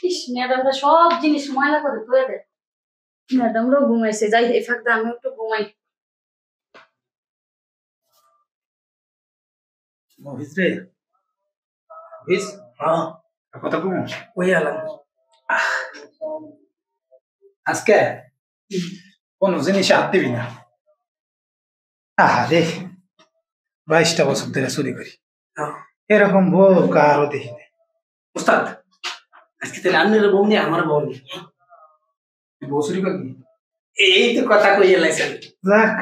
ইস ম্যাডামরা সব জিনিস ময়লা করে ধুয়ে দেয়। ম্যাডামরাও ঘুমাইছে, যাই এই ফাঁকটা আমি একটু ঘুমাই। মহিষ রে, মহিষ, হ্যাঁ কথা কম ওই আলাম আজকে কোন জিনিস হাত দিবি না। আরে 22টা বছর ধরে চুরি করি, এরকম বউ কারো দেখি না। উস্তাদ আজকে তাহলে আপনার বউ নেই আমার বউ নেই, বউ চুরি করবি? এই তো কথা কইয়ে লাইছেন। যাক,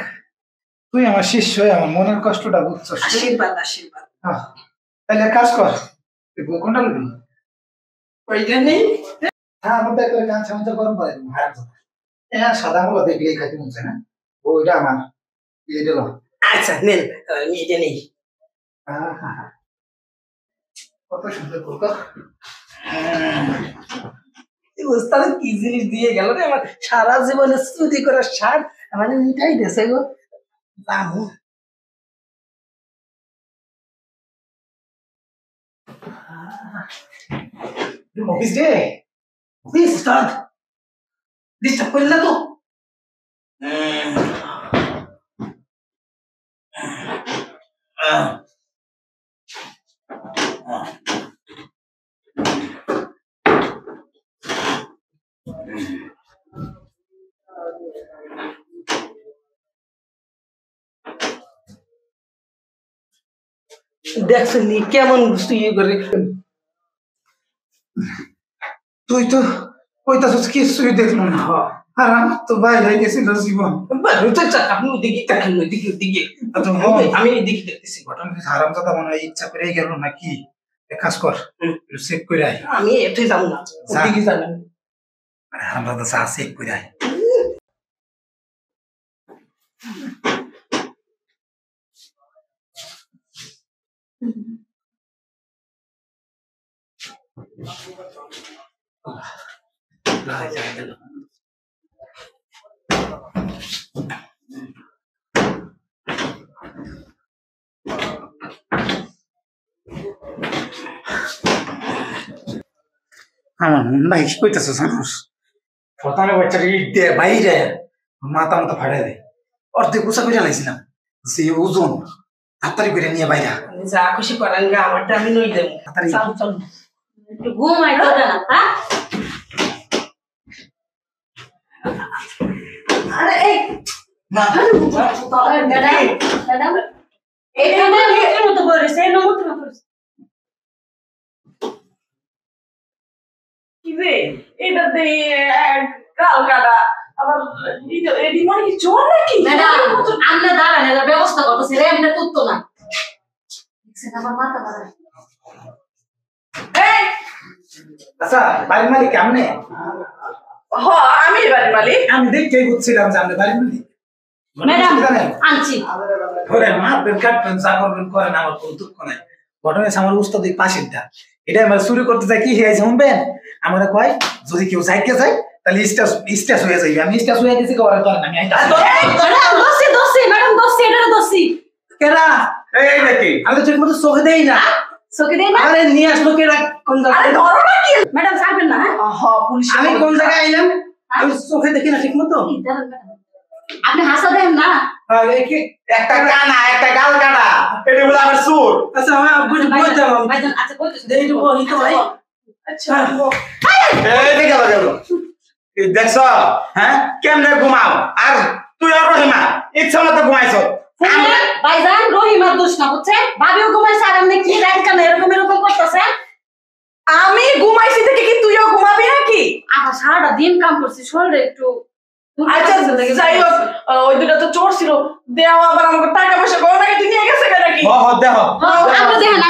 তুই আমার শিষ্য হয়ে আমার মনের কষ্টটা বুঝছস। আশীর্বাদ আশীর্বাদ। তাহলে এক কাজ কর, তুই বউ কোনটা লবি? ওইটা নেই। হ্যাঁ আমার দেখ গান সামনে গরম পারে হ্যাঁ সাদা গুলো দেখলেই খাইতে মনছে না। ও এটা আমার এটা লো। আচ্ছা নেন, আমি এটা নেই। কত সুন্দর বউ তো। উস্তাদ কি জিনিস দিয়ে গেল রে আমার, সারা জীবনে চুরি করার স্বাদ আমার মিঠাই দিয়েছে গো। দামু মহিষ রে, প্লিজ উস্তাদ ডিস্টার্ব করেন না তো। দেখছেন নি কেমন ইয়ে করে। তুই তো কইতাছস কিছুই দেখলো না। আর আমার তো বাইরে হয়ে গেছিল জীবন। আপনি ওদিকে দেখেন, ওইদিকে ওইদিকে আমি এদিকে দেখতেছি। ঘটনা হারামজাদা মনে হয় ইচ্ছা করে গেল নাকি। এক কাজ কর, চেক করে আয়। আমি এতে যাবো না, ওদিকে যাবেন। হারামজাদা চা চেক করে আয়। আমার মনটা কি কইতেছে জানোস? প্রথমে বাচ্চাটা ইট দিয়ে বাইরে মাথা মাথা ফাটাই দেয়। অর্ধেক উঁচা করে লাইছিলাম, যে ওজন তাড়াতাড়ি করে নিয়ে বাইরা। যা খুশি করেন গা, আমারটা আমি নই দেবো। চল চল একটু ঘুমাই তো না। আরে এই ম্যাডাম ম্যাডাম এখানে মুখের মতো বলেছে, এই নম্বর মতো বলেছে কি রে এটা দিয়ে গাল কাটা। আবার এডি মানে কি চোর নাকি? ম্যাডাম আমরা দাঁড়ান, এর ব্যবস্থা করতেছি রে, আমরা তুলতো না। দেখছেন আমার মাথা দাঁড়ায়। এই আচ্ছা বাড়ির মালিক কেমনে? আমি বাড়ির মালিক। আমি দেখতেই বুঝছিলাম যে আপনি বাড়ির মালিক। ম্যাডাম আনছি। ধরে মারবেন কাটবেন যা করবেন করেন, আমার কোনো দুঃখ নাই। ঘটনা হচ্ছে আমার উস্তাদ এই পাশেরটা, এটা আমার চুরি করতে যাই কি হয়েছে শুনবেন? আমার কয় যদি কেউ যাইতে যায় তাহলে স্টেজ হয়ে যাইবে। আমি স্টেজ হয়ে গেছি করার ধরেন আমি ম্যাডাম দোষী এটা দোষী কেনা এই দেখি আমি তো ঠিক মতো চোখে দেই না। চোখে দেই না? আরে নিয়ে আসলো কেনা কোন জায়গায়? ধরো না কি ম্যাডাম ছাড়বেন না। পুলিশ আমি কোন জায়গায় আইলাম? আমি চোখে দেখি না ঠিক মতো। আপনি হাসা দেন না। একটা কানা একটা গাল কাটা, এটা বলে আমার সুর। আচ্ছা আমি বুঝতাম। ভাইজান আচ্ছা কইতেছি দেই তো বলি তো ভাই। আচ্ছা এই দেখে গেল দেখছ, হ্যাঁ কেমনে ঘুমাও? আর তুই আর রহিমা ইচ্ছা মতো ঘুমাইছো। ভাইজান রহিমার দোষ না, বুঝছেন? ভাবিও ঘুমাইছে আর আপনি কি রাত কানে এরকম এরকম করতেছেন। আমি ঘুমাইছি থেকে কি তুইও ঘুমাবি নাকি? আবার সারাটা দিন কাম করছি, শরীরে একটু আচ্ছা যাই হোক, ওই দুটা তো চোর ছিল, দেওয়া আবার আমাকে টাকা পয়সা গহনা কেটে নিয়ে গেছে নাকি? দেহ আমরা দেখেন